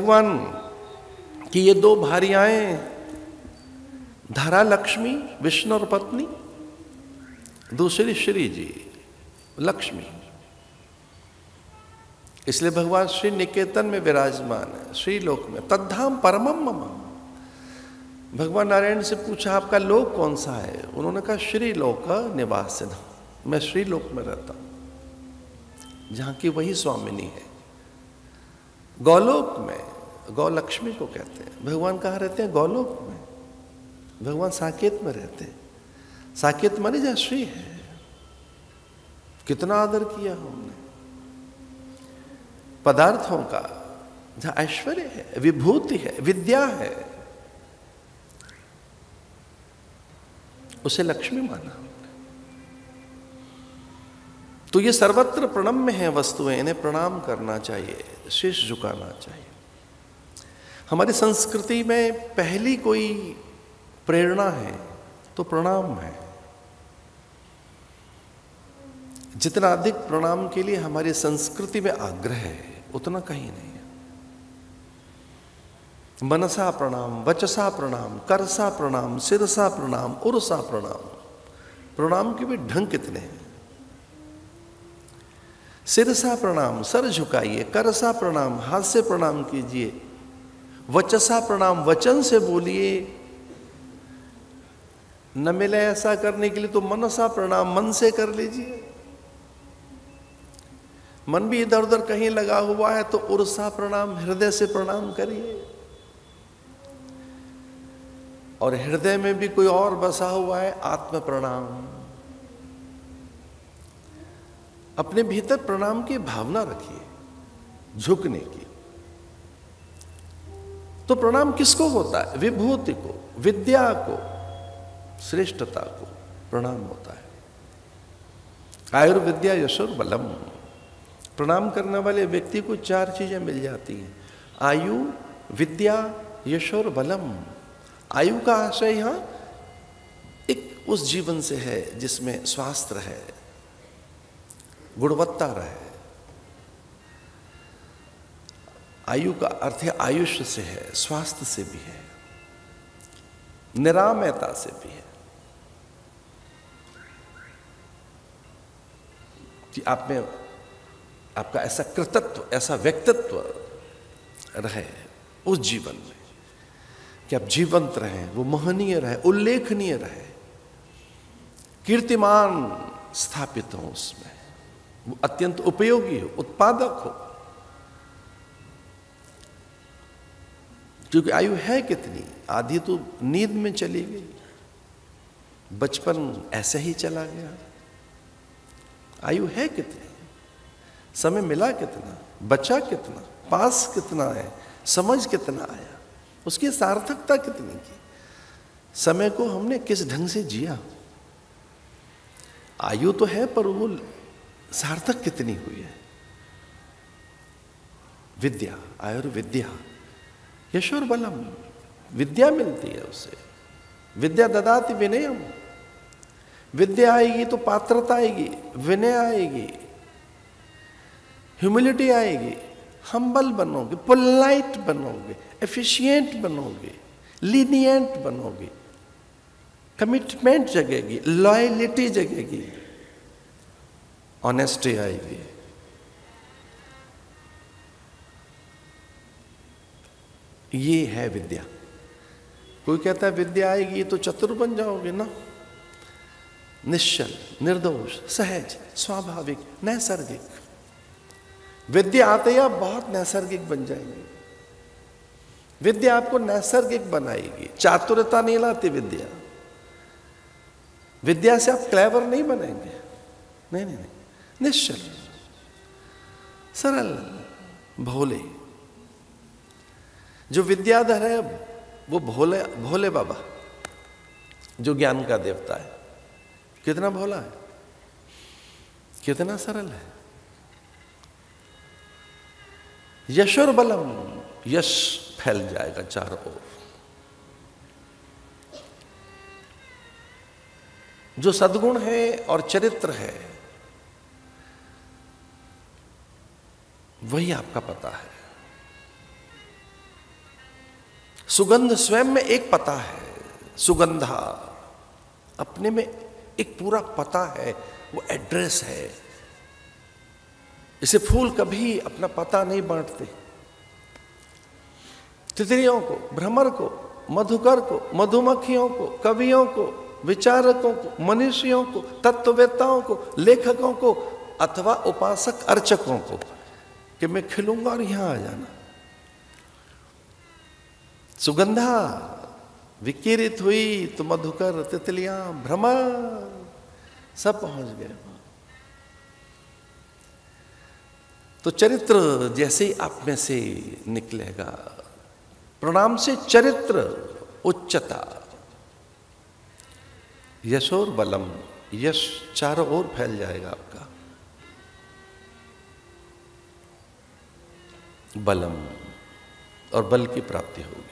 भगवान की ये दो भार्याएं, धरा लक्ष्मी विष्णु और पत्नी, दूसरी श्री जी लक्ष्मी, इसलिए भगवान श्री निकेतन में विराजमान है, श्री लोक में। तद्धाम परमम मम। भगवान नारायण से पूछा आपका लोक कौन सा है? उन्होंने कहा श्री लोक निवासिन, मैं श्री लोक में रहता हूं, जहां की वही स्वामिनी है। गौलोक में, गौ लक्ष्मी को कहते हैं। भगवान कहाँ रहते हैं? गौलोक में। भगवान साकेत में रहते हैं। साकेत मानी जहाँ श्री है। कितना आदर किया हमने पदार्थों का, जहां ऐश्वर्य है, विभूति है, विद्या है, उसे लक्ष्मी माना। तो ये सर्वत्र प्रणम्य है वस्तुएं, इन्हें प्रणाम करना चाहिए, शीश झुकाना चाहिए। हमारी संस्कृति में पहली कोई प्रेरणा है तो प्रणाम है। जितना अधिक प्रणाम के लिए हमारी संस्कृति में आग्रह है, उतना कहीं नहीं है। मनसा प्रणाम, वचसा प्रणाम, करसा प्रणाम, सिरसा प्रणाम, उरसा प्रणाम। प्रणाम के भी ढंग कितने हैं। सिरसा प्रणाम, सर झुकाइए। करसा प्रणाम, हाथ से प्रणाम कीजिए। वचसा प्रणाम, वचन से बोलिए। न मिले ऐसा करने के लिए तो मनसा प्रणाम, मन से कर लीजिए। मन भी इधर उधर कहीं लगा हुआ है तो उर्सा प्रणाम, हृदय से प्रणाम करिए। और हृदय में भी कोई और बसा हुआ है, आत्म प्रणाम। अपने भीतर प्रणाम की भावना रखिए, झुकने की। तो प्रणाम किसको होता है? विभूति को, विद्या को, श्रेष्ठता को प्रणाम होता है। आयुर्विद्या यशोर बलम। प्रणाम करने वाले व्यक्ति को चार चीजें मिल जाती हैं: आयु, विद्या, यशोर बलम। आयु का आशय यहां एक उस जीवन से है जिसमें स्वास्थ्य रहे, गुणवत्ता रहे। आयु का अर्थ है आयुष्य से है, स्वास्थ्य से भी है, निरामयता से भी है कि आप में आपका ऐसा कृतत्व, ऐसा व्यक्तित्व रहे उस जीवन में कि आप जीवंत रहें, वो महनीय रहे, उल्लेखनीय रहे, कीर्तिमान स्थापित हो उसमें, वो अत्यंत उपयोगी हो, उत्पादक हो। क्योंकि आयु है कितनी, आधी तो नींद में चली गई, बचपन ऐसे ही चला गया। आयु है कितनी, समय मिला कितना, बचा कितना, पास कितना है, समझ कितना आया, उसकी सार्थकता कितनी की, समय को हमने किस ढंग से जिया। आयु तो है पर वो सार्थक कितनी हुई है। विद्या, आयुर्विद्या, यशोर बलम, विद्या मिलती है उससे। विद्या ददाति विनयम। विद्या आएगी तो पात्रता आएगी, विनय आएगी, ह्यूमिलिटी आएगी, हम्बल बनोगे, पोलाइट बनोगे, एफिशिएंट बनोगे, लीनिएंट बनोगे, कमिटमेंट जगेगी, लॉयलिटी जगेगी, ऑनेस्टी आएगी। ये है विद्या। कोई कहता है विद्या आएगी तो चतुर बन जाओगे ना। निश्चल, निर्दोष, सहज, स्वाभाविक, नैसर्गिक। विद्या आते ही आप बहुत नैसर्गिक बन जाएंगे। विद्या आपको नैसर्गिक बनाएगी, चातुरता नहीं लाती विद्या। विद्या से आप क्लेवर नहीं बनेंगे, नहीं नहीं नहीं, निश्चल, सरल, भोले। जो विद्याधर है वो भोले, भोले बाबा जो ज्ञान का देवता है, कितना भोला है, कितना सरल है। यशोर बलम, यश फैल जाएगा चारों ओर। जो सद्गुण है और चरित्र है वही आपका पता है। सुगंध स्वयं में एक पता है, सुगंधा अपने में एक पूरा पता है, वो एड्रेस है। इसे फूल कभी अपना पता नहीं बांटते। तितलियों को, भ्रमर को, मधुकर को, मधुमक्खियों को, कवियों को, विचारकों को, मनीषियों को, तत्ववेत्ताओं को, लेखकों को अथवा उपासक अर्चकों को कि मैं खिलूंगा और यहां आ जाना। सुगंधा विकिरित हुई तो मधुकर, तितलियां, भ्रमर सब पहुंच गए। तो चरित्र जैसे ही आप में से निकलेगा, प्रणाम से चरित्र, उच्चता, यशोर बलम, यश चारों ओर फैल जाएगा आपका। बलम, और बल की प्राप्ति होगी।